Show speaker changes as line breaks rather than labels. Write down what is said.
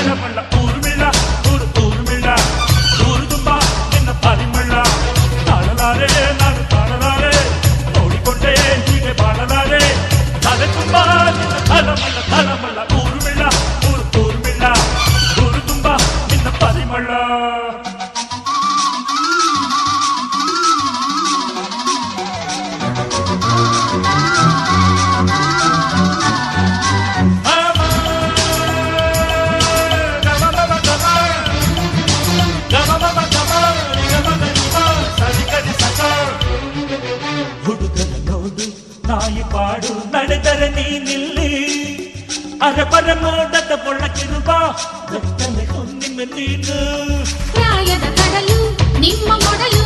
ತಳಮಳ್ಳ ಊರ್ಮಿಳ ಊರ್ಮಿಳ ಊರು ತುಂಬ ನಿನ್ನ ಪರಿಮಳ ತಾಳಲಾರೆ ನಾನು ತಾಳಲಾರೆ ನೋಡಿಕೊಂಡೆ ಹೀಗೆ ಬಾಳಲಾರೆ ತಲೆ ತುಂಬ ನಿನ್ನ ತಳಮಳ್ಳ ಊರ್ಮಿಳ ಊರ್ಮಿಳ ಊರು ತುಂಬ ನಿನ್ನ ಪರಿಮಳ ಹುಡುಗನ ನೋಡು ನಾಯಿ ಪಾಡು ನಡೆದರೆ ನೀನಿಲ್ಲಿ ಅರಬರ ನೋಡದ ಒಳಗಿರುವ ಬೆಟ್ಟನೆ ಹೊನ್ನಿನ ನೀನು
ಪ್ರಾಯದ ಕಡಲು ನಿಮ್ಮ ಮೊಡಲು